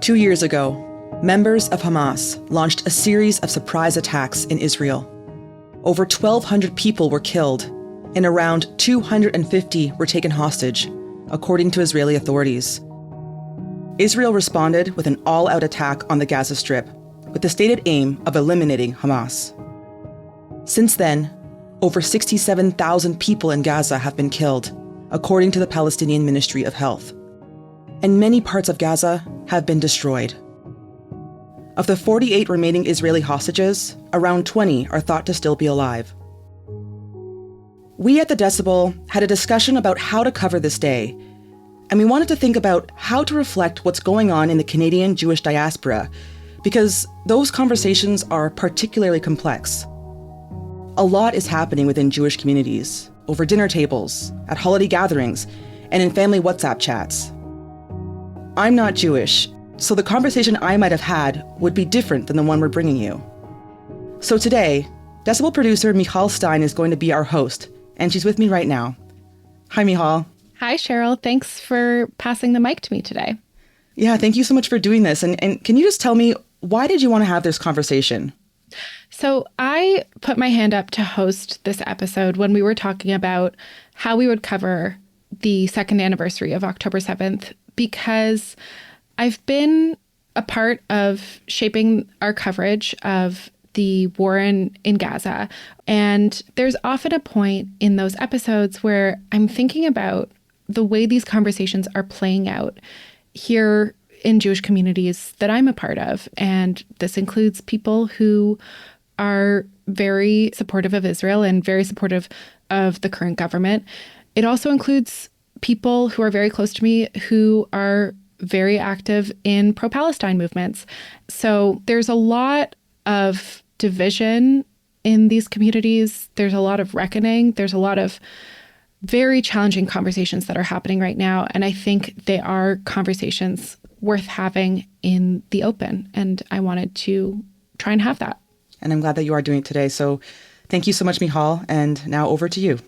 2 years ago, members of Hamas launched a series of surprise attacks in Israel. Over 1,200 people were killed, and around 250 were taken hostage, according to Israeli authorities. Israel responded with an all-out attack on the Gaza Strip, with the stated aim of eliminating Hamas. Since then, over 67,000 people in Gaza have been killed, according to the Palestinian Ministry of Health. And many parts of Gaza have been destroyed. Of the 48 remaining Israeli hostages, around 20 are thought to still be alive. We at the Decibel had a discussion about how to cover this day, and we wanted to think about how to reflect what's going on in the Canadian Jewish diaspora, because those conversations are particularly complex. A lot is happening within Jewish communities, over dinner tables, at holiday gatherings, and in family WhatsApp chats. I'm not Jewish, so the conversation I might have had would be different than the one we're bringing you. So today, Decibel producer Michal Stein is going to be our host, and she's with me right now. Hi, Michal. Hi, Cheryl. Thanks for passing the mic to me today. Yeah, thank you so much for doing this. And can you just tell me, why did you want to have this conversation? So I put my hand up to host this episode when we were talking about how we would cover the second anniversary of October 7th, because I've been a part of shaping our coverage of the war in Gaza. And there's often a point in those episodes where I'm thinking about the way these conversations are playing out here in Jewish communities that I'm a part of. And this includes people who are very supportive of Israel and very supportive of the current government. It also includes people who are very close to me who are very active in pro-Palestine movements. So there's a lot of division in these communities. There's a lot of reckoning. There's a lot of very challenging conversations that are happening right now. And I think they are conversations worth having in the open. And I wanted to try and have that. And I'm glad that you are doing it today. So thank you so much, Michal. And now over to you.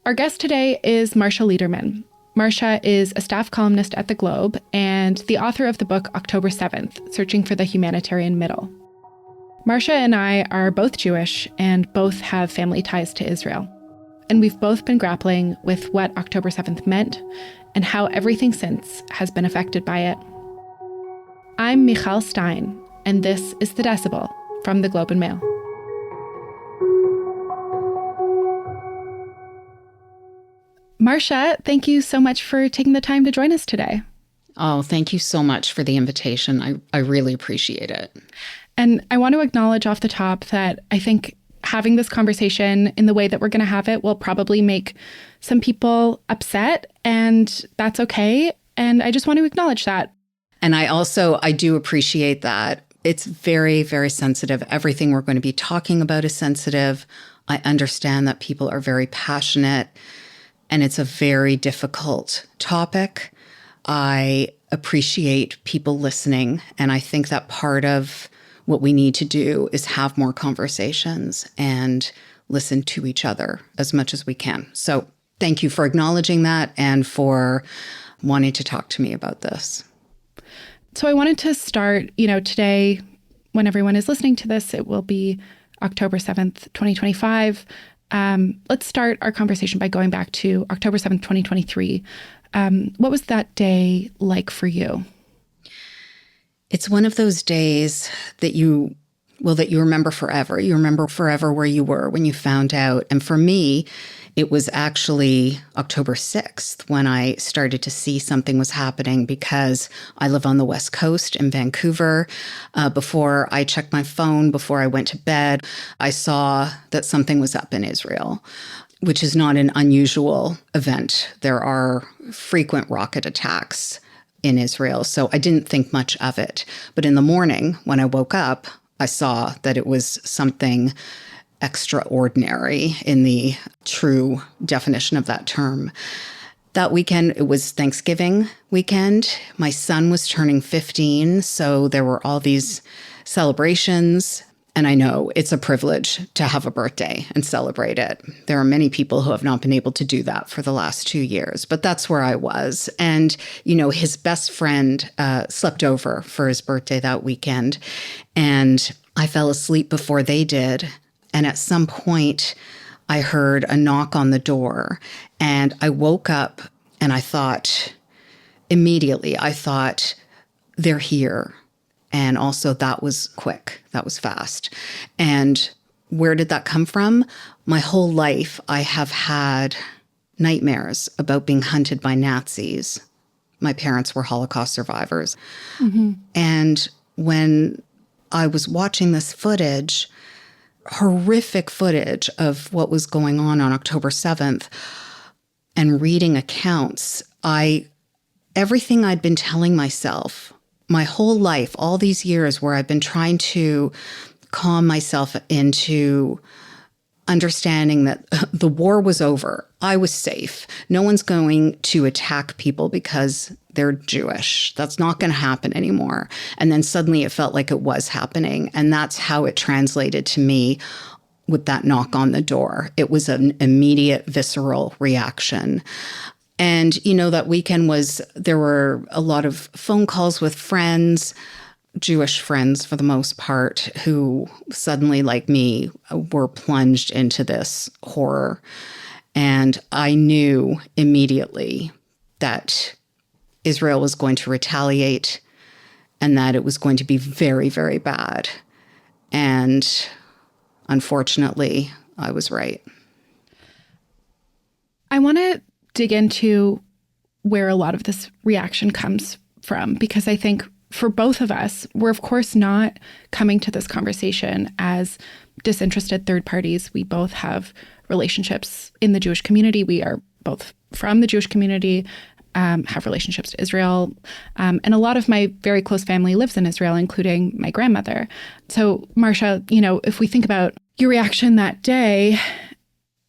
Our guest today is Marcia Lederman. Marcia is a staff columnist at The Globe and the author of the book October 7th, Searching for the Humanitarian Middle. Marcia and I are both Jewish and both have family ties to Israel. And we've both been grappling with what October 7th meant and how everything since has been affected by it. I'm Michal Stein, and this is The Decibel from The Globe and Mail. Marcia, thank you so much for taking the time to join us today. Oh, thank you so much for the invitation. I really appreciate it. And I want to acknowledge off the top that I think having this conversation in the way that we're going to have it will probably make some people upset, and that's okay. And I just want to acknowledge that. And I do appreciate that. It's very, very sensitive. Everything we're going to be talking about is sensitive. I understand that people are very passionate, and it's a very difficult topic. I appreciate people listening, and I think that part of what we need to do is have more conversations and listen to each other as much as we can. So thank you for acknowledging that and for wanting to talk to me about this. So I wanted to start, today, when everyone is listening to this, it will be October 7th, 2025. Let's start our conversation by going back to October 7th, 2023. What was that day like for you? It's one of those days that you remember forever. You remember forever where you were when you found out. And for me, it was actually October 6th when I started to see something was happening, because I live on the West Coast in Vancouver. Before I checked my phone, before I went to bed, I saw that something was up in Israel, which is not an unusual event. There are frequent rocket attacks in Israel, so I didn't think much of it. But in the morning, when I woke up, I saw that it was something extraordinary in the true definition of that term. That weekend, it was Thanksgiving weekend. My son was turning 15, so there were all these celebrations. And I know it's a privilege to have a birthday and celebrate it. There are many people who have not been able to do that for the last 2 years, but that's where I was. And, his best friend slept over for his birthday that weekend, and I fell asleep before they did. And at some point, I heard a knock on the door, and I woke up and I thought, they're here. And also that was quick. That was fast. And where did that come from? My whole life, I have had nightmares about being hunted by Nazis. My parents were Holocaust survivors. Mm-hmm. And when I was watching this footage, horrific footage of what was going on October 7th, and reading accounts, everything I'd been telling myself my whole life, all these years where I've been trying to calm myself into understanding that the war was over. I was safe. No one's going to attack people because they're Jewish. That's not going to happen anymore. And then suddenly it felt like it was happening. And that's how it translated to me with that knock on the door. It was an immediate visceral reaction. And, that weekend there were a lot of phone calls with friends, Jewish friends for the most part, who suddenly, like me, were plunged into this horror. And I knew immediately that Israel was going to retaliate and that it was going to be very, very bad. And unfortunately, I was right. I want to dig into where a lot of this reaction comes from, because I think for both of us, we're of course not coming to this conversation as disinterested third parties. We both have relationships in the Jewish community. We are both from the Jewish community, have relationships to Israel. And a lot of my very close family lives in Israel, including my grandmother. So Marcia, if we think about your reaction that day,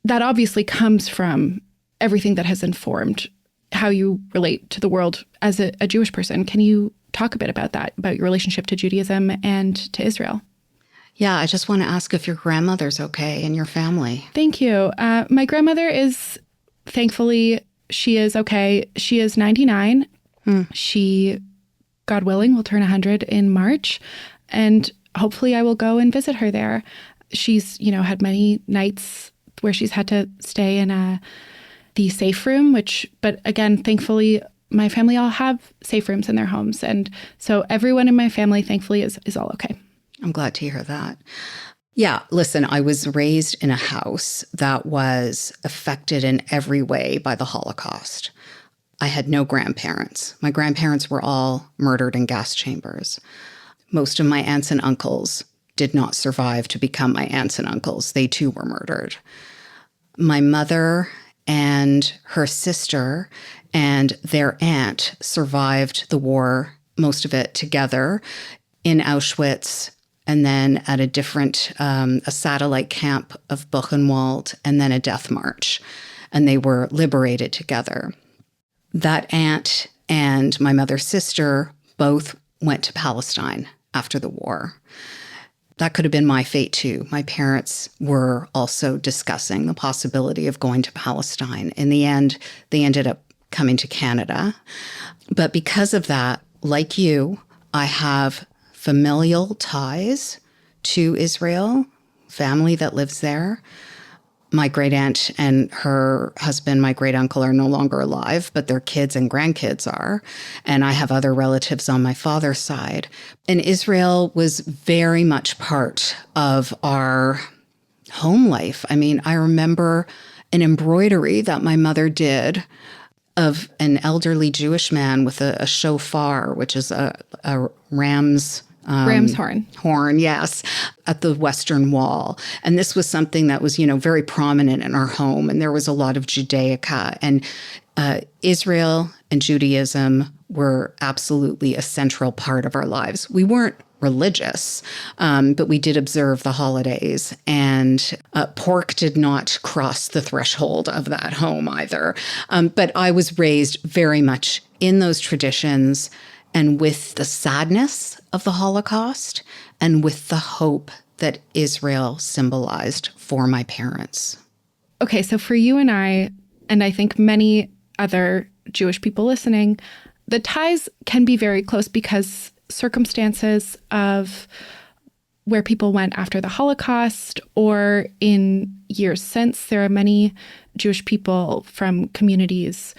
that obviously comes from everything that has informed how you relate to the world as a Jewish person. Can you talk a bit about that, about your relationship to Judaism and to Israel? Yeah, I just want to ask if your grandmother's okay and your family. Thank you. My grandmother is, thankfully, she is okay. She is 99. She, God willing, will turn 100 in March. And hopefully I will go and visit her there. She's, had many nights where she's had to stay in the safe room, but again, thankfully, my family all have safe rooms in their homes. And so everyone in my family, thankfully, is all okay. I'm glad to hear that. Yeah, listen, I was raised in a house that was affected in every way by the Holocaust. I had no grandparents. My grandparents were all murdered in gas chambers. Most of my aunts and uncles did not survive to become my aunts and uncles. They too were murdered. My mother and her sister and their aunt survived the war, most of it together, in Auschwitz, and then at a satellite camp of Buchenwald, and then a death march. And they were liberated together. That aunt and my mother's sister both went to Palestine after the war. That could have been my fate too. My parents were also discussing the possibility of going to Palestine. In the end, they ended up coming to Canada. But because of that, like you, I have familial ties to Israel, family that lives there. My great aunt and her husband, my great uncle, are no longer alive, but their kids and grandkids are. And I have other relatives on my father's side. And Israel was very much part of our home life. I mean, I remember an embroidery that my mother did of an elderly Jewish man with a shofar, which is a ram's horn, yes, at the Western Wall. And this was something that was, very prominent in our home. And there was a lot of Judaica. And Israel and Judaism were absolutely a central part of our lives. We weren't religious, but we did observe the holidays. And pork did not cross the threshold of that home either. But I was raised very much in those traditions, and with the sadness of the Holocaust, and with the hope that Israel symbolized for my parents. Okay, so for you and I think many other Jewish people listening, the ties can be very close because circumstances of where people went after the Holocaust or in years since, there are many Jewish people from communities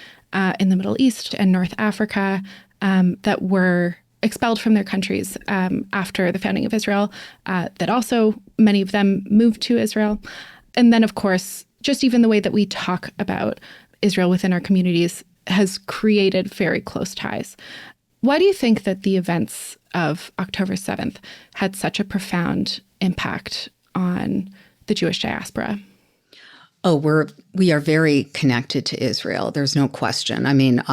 in the Middle East and North Africa that were expelled from their countries after the founding of Israel, that also many of them moved to Israel. And then, of course, just even the way that we talk about Israel within our communities has created very close ties. Why do you think that the events of October 7th had such a profound impact on the Jewish diaspora? Oh, we are very connected to Israel. There's no question. I mean,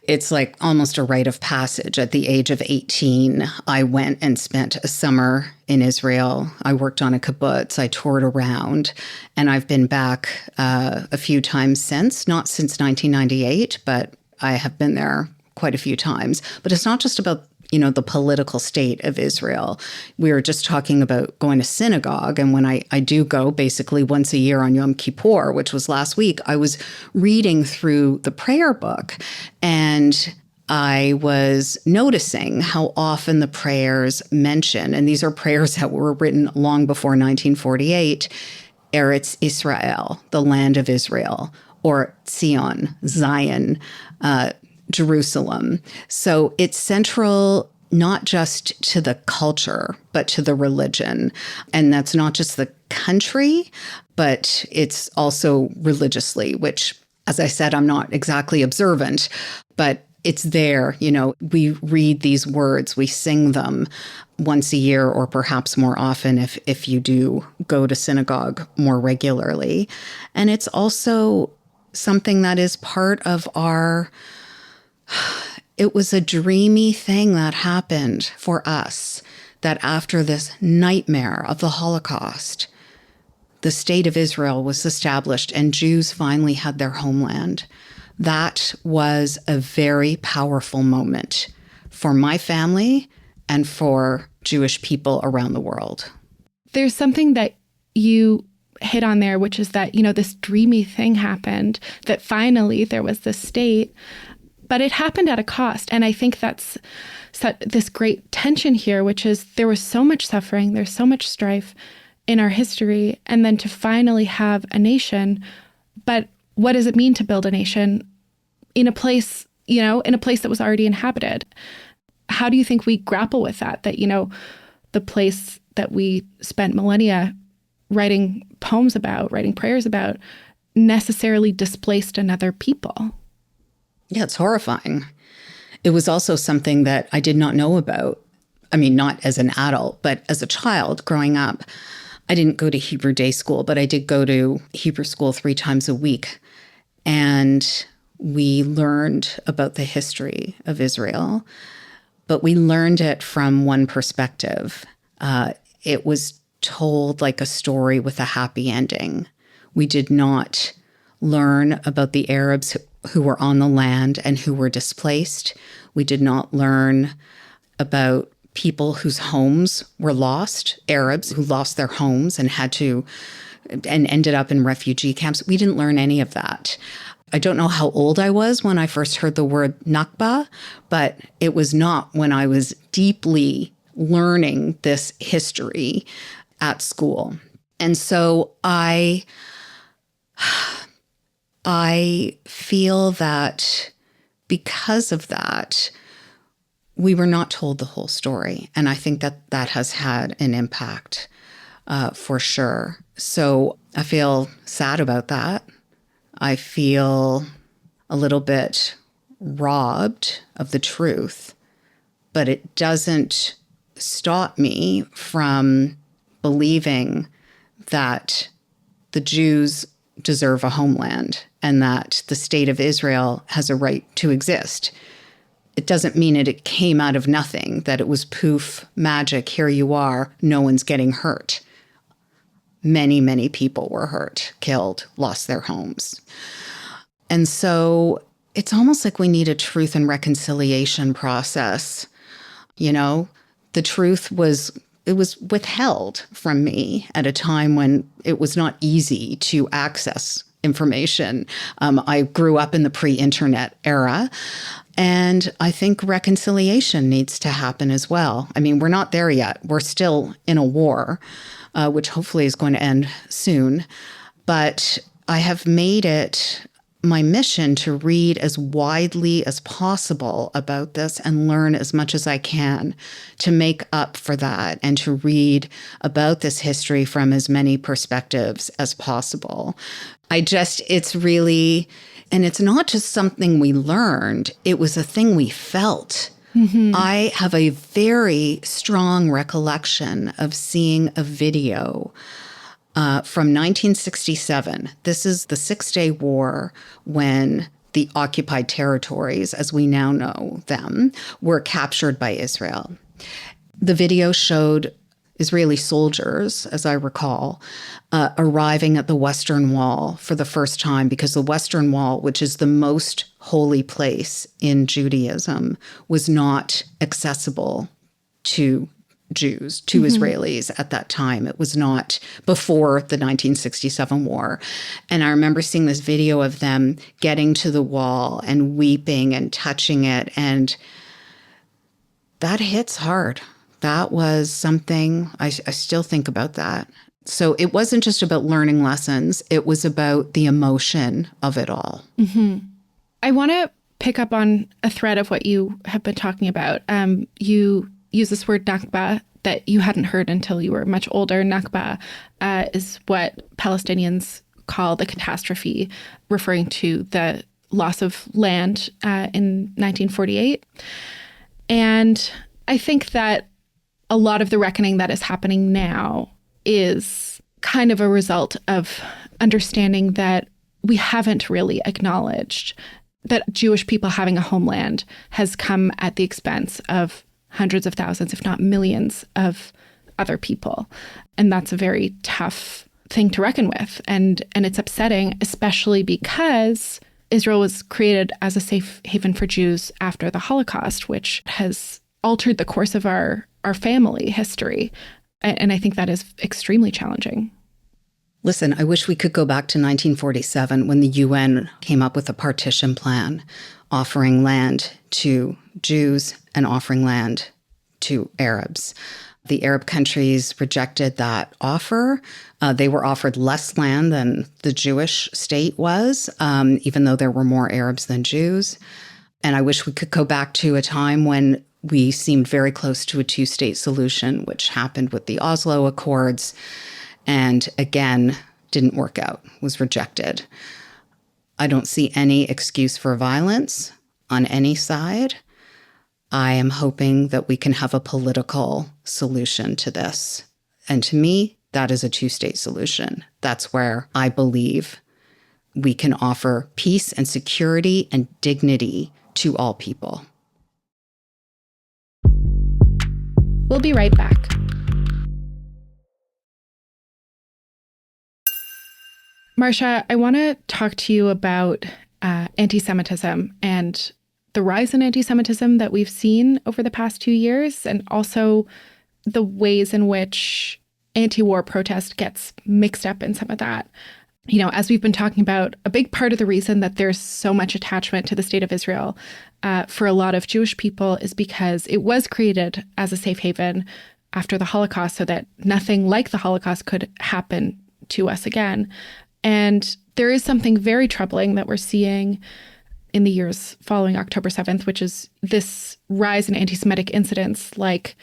it's like almost a rite of passage. At the age of 18, I went and spent a summer in Israel. I worked on a kibbutz. I toured around, and I've been back a few times since, not since 1998, but I have been there quite a few times. But it's not just about the political state of Israel. We were just talking about going to synagogue. And when I do go basically once a year on Yom Kippur, which was last week, I was reading through the prayer book and I was noticing how often the prayers mention, and these are prayers that were written long before 1948, Eretz Israel, the land of Israel, or Zion, Jerusalem. So it's central not just to the culture, but to the religion. And that's not just the country, but it's also religiously, which, as I said, I'm not exactly observant, but it's there. We read these words, we sing them once a year or perhaps more often if you do go to synagogue more regularly. And it's also something that is part of it was a dreamy thing that happened for us, that after this nightmare of the Holocaust, the state of Israel was established and Jews finally had their homeland. That was a very powerful moment for my family and for Jewish people around the world. There's something that you hit on there, which is that, this dreamy thing happened, that finally there was this state. But it happened at a cost. And I think that's this great tension here, which is there was so much suffering, there's so much strife in our history. And then to finally have a nation. But what does it mean to build a nation in a place, that was already inhabited? How do you think we grapple with that, the place that we spent millennia writing poems about, writing prayers about, necessarily displaced another people? Yeah, it's horrifying. It was also something that I did not know about. I mean, not as an adult, but as a child growing up. I didn't go to Hebrew day school, but I did go to Hebrew school 3 times a week. And we learned about the history of Israel, but we learned it from one perspective. It was told like a story with a happy ending. We did not learn about the Arabs who were on the land and who were displaced. We did not learn about people whose homes were lost, Arabs who lost their homes and ended up in refugee camps. We didn't learn any of that. I don't know how old I was when I first heard the word Nakba, but it was not when I was deeply learning this history at school. And so I feel that because of that, we were not told the whole story. And I think that has had an impact for sure. So I feel sad about that. I feel a little bit robbed of the truth, but it doesn't stop me from believing that the Jews deserve a homeland and that the state of Israel has a right to exist. It doesn't mean it came out of nothing, that it was poof, magic, here you are, no one's getting hurt. Many, many people were hurt, killed, lost their homes. And so it's almost like we need a truth and reconciliation process. The truth was it was withheld from me at a time when it was not easy to access information. I grew up in the pre-internet era, and I think reconciliation needs to happen as well. I mean, we're not there yet. We're still in a war, which hopefully is going to end soon. But I have made it my mission to read as widely as possible about this and learn as much as I can to make up for that, and to read about this history from as many perspectives as possible. It's really, and it's not just something we learned, it was a thing we felt. Mm-hmm. I have a very strong recollection of seeing a video from 1967. This is the Six-Day War, when the occupied territories, as we now know them, were captured by Israel. The video showed Israeli soldiers, as I recall, arriving at the Western Wall for the first time, because the Western Wall, which is the most holy place in Judaism, was not accessible to Jews, to Israelis at that time. It was not before the 1967 war. And I remember seeing this video of them getting to the wall and weeping and touching it. And that hits hard. That was something, I still think about that. So it wasn't just about learning lessons. It was about the emotion of it all. Mm-hmm. I want to pick up on a thread of what you have been talking about. You use this word Nakba that you hadn't heard until you were much older. Nakba is what Palestinians call the catastrophe, referring to the loss of land in 1948. And I think that a lot of the reckoning that is happening now is kind of a result of understanding that we haven't really acknowledged that Jewish people having a homeland has come at the expense of hundreds of thousands, if not millions, of other people. And that's a very tough thing to reckon with. And it's upsetting, especially because Israel was created as a safe haven for Jews after the Holocaust, which has altered the course of our family history. And I think that is extremely challenging. Listen, I wish we could go back to 1947 when the UN came up with a partition plan offering land to Jews and offering land to Arabs. The Arab countries rejected that offer. They were offered less land than the Jewish state was, even though there were more Arabs than Jews. And I wish we could go back to a time when we seemed very close to a two-state solution, which happened with the Oslo Accords, and again, didn't work out, was rejected. I don't see any excuse for violence on any side. I am hoping that we can have a political solution to this. And to me, that is a two-state solution. That's where I believe we can offer peace and security and dignity to all people. We'll be right back. Marcia, I want to talk to you about anti-Semitism and the rise in anti-Semitism that we've seen over the past 2 years, and also the ways in which anti-war protest gets mixed up in some of that. You know, as we've been talking about, a big part of the reason that there's so much attachment to the state of Israel for a lot of Jewish people is because it was created as a safe haven after the Holocaust so that nothing like the Holocaust could happen to us again. And there is something very troubling that we're seeing in the years following October 7th, which is this rise in anti-Semitic incidents. Like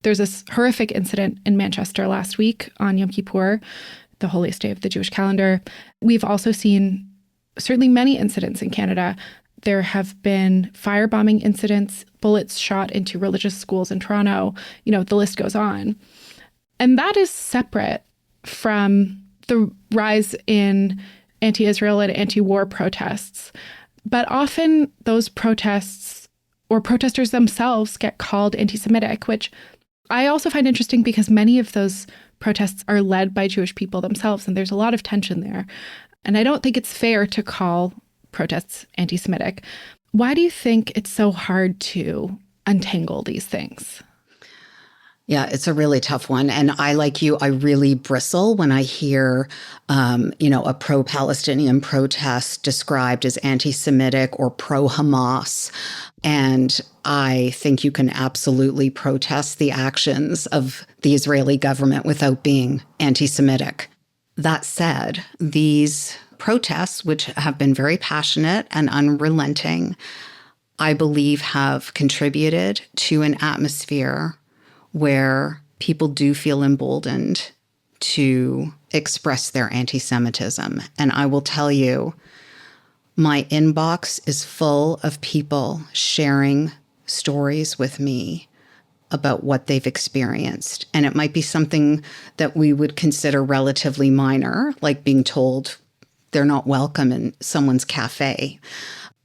there's this horrific incident in Manchester last week on Yom Kippur, the holiest day of the Jewish calendar. We've also seen certainly many incidents in Canada. There have been firebombing incidents, bullets shot into religious schools in Toronto. You know, the list goes on. And that is separate from the rise in anti-Israel and anti-war protests. But often those protests or protesters themselves get called anti-Semitic, which I also find interesting because many of those protests are led by Jewish people themselves, and there's a lot of tension there. And I don't think it's fair to call protests anti-Semitic. Why do you think it's so hard to untangle these things? Yeah, it's a really tough one. And I, like you, I really bristle when I hear, a pro-Palestinian protest described as anti-Semitic or pro-Hamas. And I think you can absolutely protest the actions of the Israeli government without being anti-Semitic. That said, these protests, which have been very passionate and unrelenting, I believe have contributed to an atmosphere where people do feel emboldened to express their anti-Semitism. And I will tell you, my inbox is full of people sharing stories with me about what they've experienced. And it might be something that we would consider relatively minor, like being told they're not welcome in someone's cafe.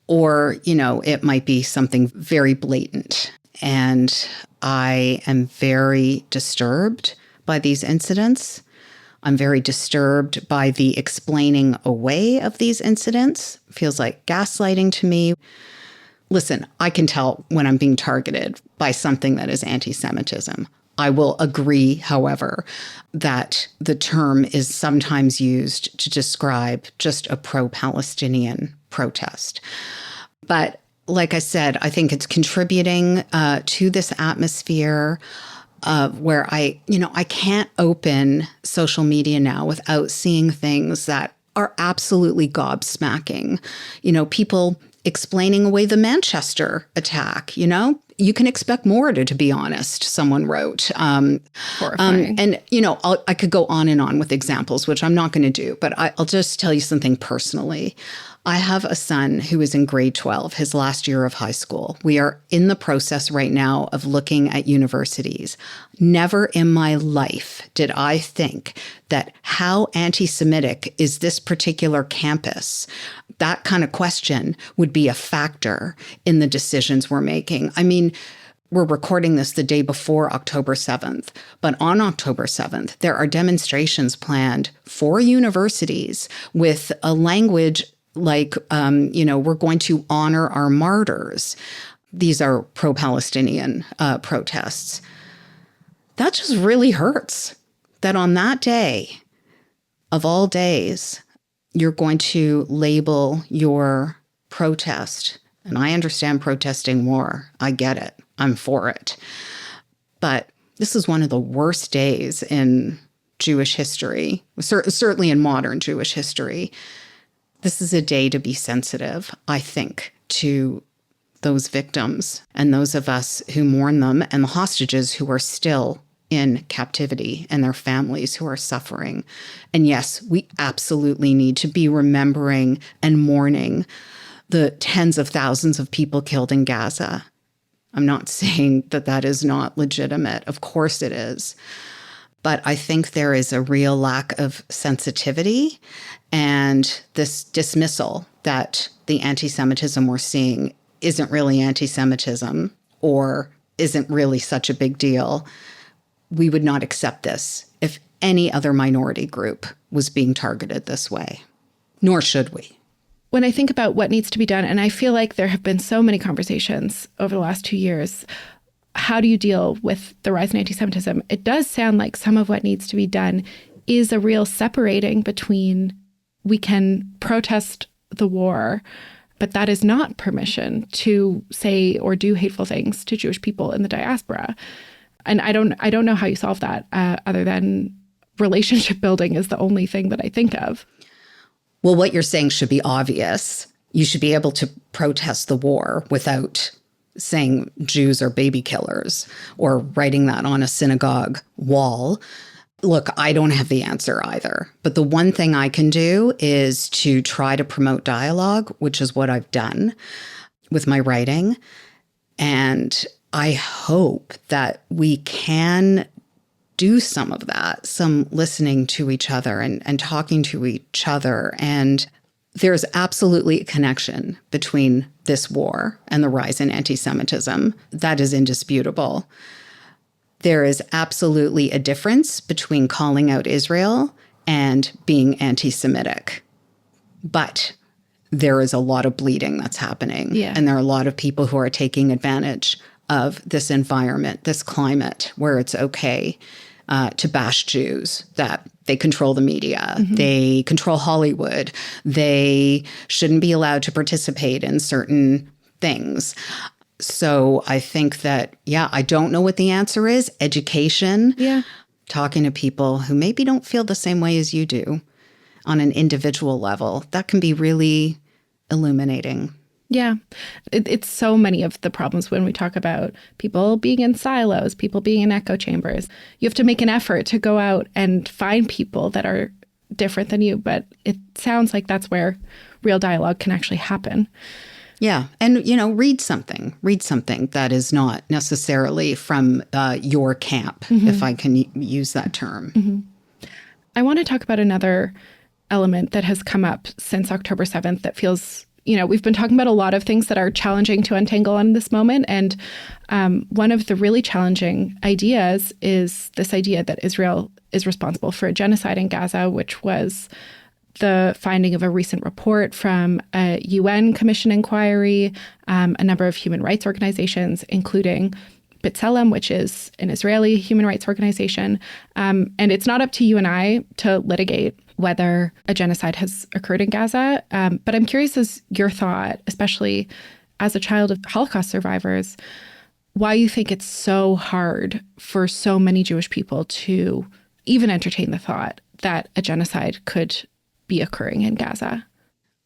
Or, it might be something very blatant. And I am very disturbed by these incidents. I'm very disturbed by the explaining away of these incidents. It feels like gaslighting to me. Listen, I can tell when I'm being targeted by something that is anti-Semitism. I will agree, however, that the term is sometimes used to describe just a pro-Palestinian protest. But like I said, I think it's contributing to this atmosphere where I can't open social media now without seeing things that are absolutely gobsmacking. People explaining away the Manchester attack, You can expect more, to be honest, someone wrote. Horrifying. I could go on and on with examples, which I'm not going to do, but I'll just tell you something personally. I have a son who is in grade 12, his last year of high school. We are in the process right now of looking at universities. Never in my life did I think that how anti-Semitic is this particular campus, that kind of question would be a factor in the decisions we're making. I mean, we're recording this the day before October 7th, but on October 7th, there are demonstrations planned for universities with a language like, we're going to honor our martyrs. These are pro-Palestinian protests. That just really hurts that on that day, of all days, you're going to label your protest. And I understand protesting war. I get it. I'm for it. But this is one of the worst days in Jewish history, certainly in modern Jewish history. This is a day to be sensitive, I think, to those victims and those of us who mourn them and the hostages who are still in captivity and their families who are suffering. And yes, we absolutely need to be remembering and mourning the tens of thousands of people killed in Gaza. I'm not saying that that is not legitimate. Of course it is. But I think there is a real lack of sensitivity and this dismissal that the anti-Semitism we're seeing isn't really anti-Semitism or isn't really such a big deal. We would not accept this if any other minority group was being targeted this way, nor should we. When I think about what needs to be done, and I feel like there have been so many conversations over the last 2 years, how do you deal with the rise in anti-Semitism? It does sound like some of what needs to be done is a real separating between we can protest the war, but that is not permission to say or do hateful things to Jewish people in the diaspora. And I don't know how you solve that other than relationship building is the only thing that I think of. Well, what you're saying should be obvious. You should be able to protest the war without saying Jews are baby killers or writing that on a synagogue wall. Look, I don't have the answer either. But the one thing I can do is to try to promote dialogue, which is what I've done with my writing. And I hope that we can do some of that, some listening to each other and talking to each other. And there's absolutely a connection between this war and the rise in anti-Semitism. That is indisputable. There is absolutely a difference between calling out Israel and being anti-Semitic. But there is a lot of bleeding that's happening. Yeah. And there are a lot of people who are taking advantage of this environment, this climate where it's okay to bash Jews, that they control the media, they control Hollywood, they shouldn't be allowed to participate in certain things. So I think that, I don't know what the answer is. Education, talking to people who maybe don't feel the same way as you do on an individual level, that can be really illuminating. Yeah. It's so many of the problems when we talk about people being in silos, people being in echo chambers. You have to make an effort to go out and find people that are different than you. But it sounds like that's where real dialogue can actually happen. Yeah. And, read something that is not necessarily from your camp, if I can use that term. I want to talk about another element that has come up since October 7th that feels, we've been talking about a lot of things that are challenging to untangle in this moment. And one of the really challenging ideas is this idea that Israel is responsible for a genocide in Gaza, which was the finding of a recent report from a UN commission inquiry, a number of human rights organizations, including B'Tselem, which is an Israeli human rights organization. And it's not up to you and I to litigate whether a genocide has occurred in Gaza. But I'm curious as your thought, especially as a child of Holocaust survivors, why you think it's so hard for so many Jewish people to even entertain the thought that a genocide could be occurring in Gaza.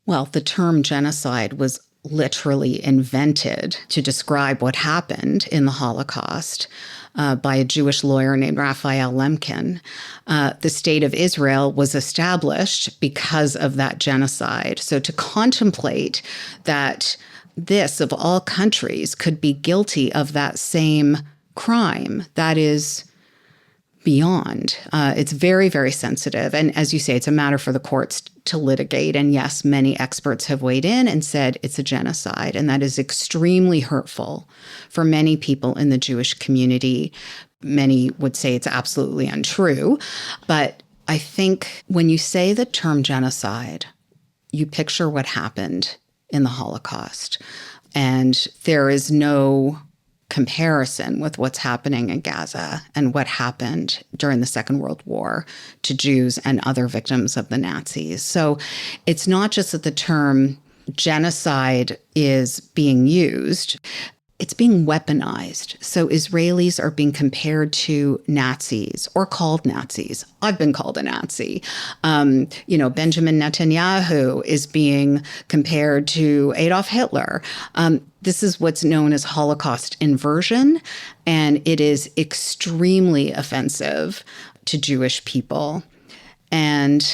Well, the term genocide was literally invented to describe what happened in the Holocaust by a Jewish lawyer named Raphael Lemkin. The state of Israel was established because of that genocide. So to contemplate that this, of all countries, could be guilty of that same crime, that is beyond. It's very, very sensitive. And as you say, it's a matter for the courts to litigate. And yes, many experts have weighed in and said it's a genocide. And that is extremely hurtful for many people in the Jewish community. Many would say it's absolutely untrue. But I think when you say the term genocide, you picture what happened in the Holocaust. And there is no comparison with what's happening in Gaza and what happened during the Second World War to Jews and other victims of the Nazis. So it's not just that the term genocide is being used, it's being weaponized. So Israelis are being compared to Nazis or called Nazis. I've been called a Nazi. Benjamin Netanyahu is being compared to Adolf Hitler. This is what's known as Holocaust inversion, and it is extremely offensive to Jewish people. And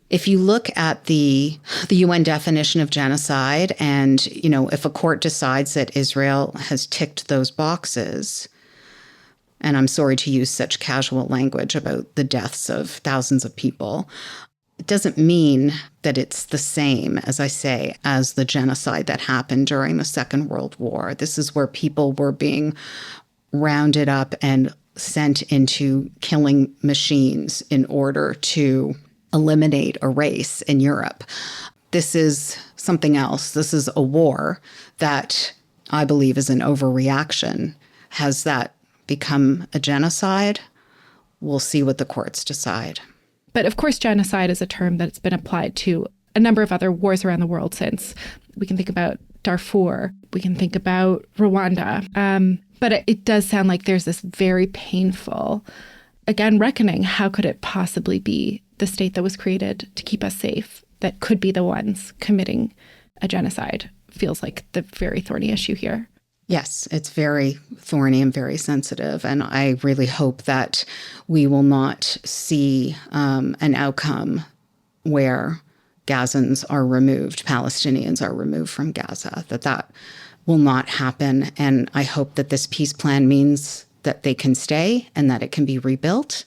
if you look at the UN definition of genocide, and, if a court decides that Israel has ticked those boxes, and I'm sorry to use such casual language about the deaths of thousands of people, it doesn't mean that it's the same, as I say, as the genocide that happened during the Second World War. This is where people were being rounded up and sent into killing machines in order to eliminate a race in Europe. This is something else. This is a war that I believe is an overreaction. Has that become a genocide? We'll see what the courts decide. But of course, genocide is a term that's been applied to a number of other wars around the world since. We can think about Darfur. We can think about Rwanda. But it does sound like there's this very painful, again, reckoning. How could it possibly be the state that was created to keep us safe that could be the ones committing a genocide? Feels like the very thorny issue here. Yes, it's very thorny and very sensitive. And I really hope that we will not see an outcome where Gazans are removed, Palestinians are removed from Gaza, that will not happen. And I hope that this peace plan means that they can stay and that it can be rebuilt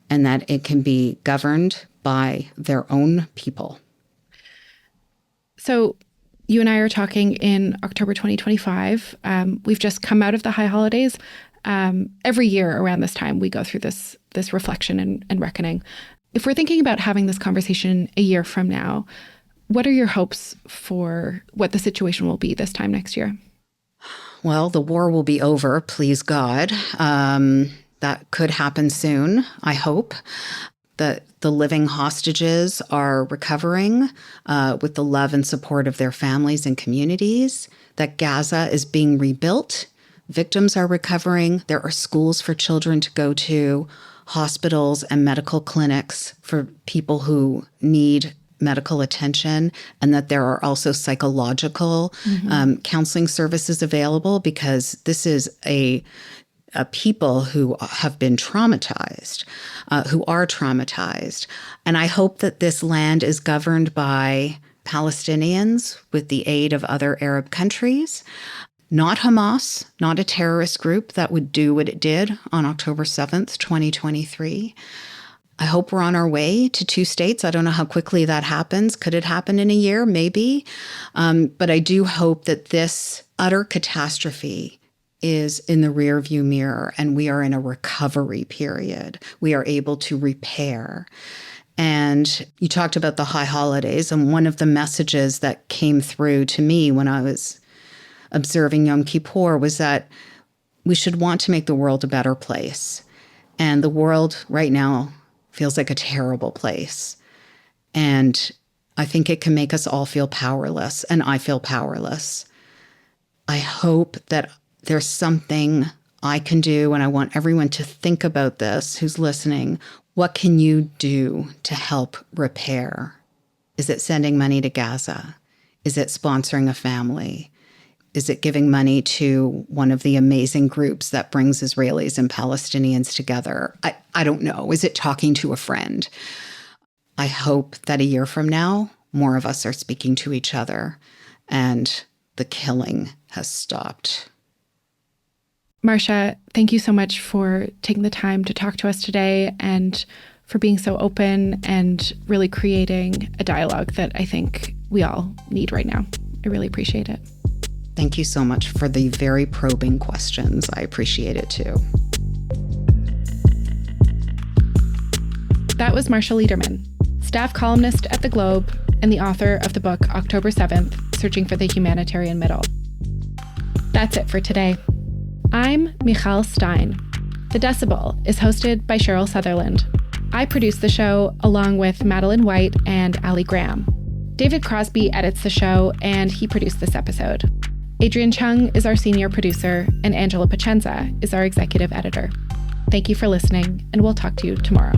and that it can be governed by their own people. So you and I are talking in October 2025. We've just come out of the high holidays. Every year around this time, we go through this reflection and reckoning. If we're thinking about having this conversation a year from now, what are your hopes for what the situation will be this time next year? well, the war will be over, please God. That could happen soon, I hope. That the living hostages are recovering with the love and support of their families and communities, that Gaza is being rebuilt. Victims are recovering. There are schools for children to go to, hospitals and medical clinics for people who need medical attention, and that there are also psychological counseling services available, because this is a people who have been traumatized, who are traumatized. And I hope that this land is governed by Palestinians with the aid of other Arab countries, not Hamas, not a terrorist group that would do what it did on October 7th, 2023. I hope we're on our way to 2 states. I don't know how quickly that happens. Could it happen in a year? Maybe. But I do hope that this utter catastrophe is in the rearview mirror and we are in a recovery period. We are able to repair. And you talked about the high holidays, and one of the messages that came through to me when I was observing Yom Kippur was that we should want to make the world a better place. And the world right now feels like a terrible place. And I think it can make us all feel powerless, and I feel powerless. I hope that there's something I can do, and I want everyone to think about this who's listening. What can you do to help repair? Is it sending money to Gaza? Is it sponsoring a family? Is it giving money to one of the amazing groups that brings Israelis and Palestinians together? I don't know. Is it talking to a friend? I hope that a year from now, more of us are speaking to each other and the killing has stopped. Marcia, thank you so much for taking the time to talk to us today and for being so open and really creating a dialogue that I think we all need right now. I really appreciate it. Thank you so much for the very probing questions. I appreciate it too. That was Marcia Lederman, staff columnist at The Globe and the author of the book October 7th, Searching for the Humanitarian Middle. That's it for today. I'm Michal Stein. The Decibel is hosted by Cheryl Sutherland. I produce the show along with Madeline White and Ali Graham. David Crosby edits the show, and he produced this episode. Adrian Chung is our senior producer, and Angela Pacenza is our executive editor. Thank you for listening, and we'll talk to you tomorrow.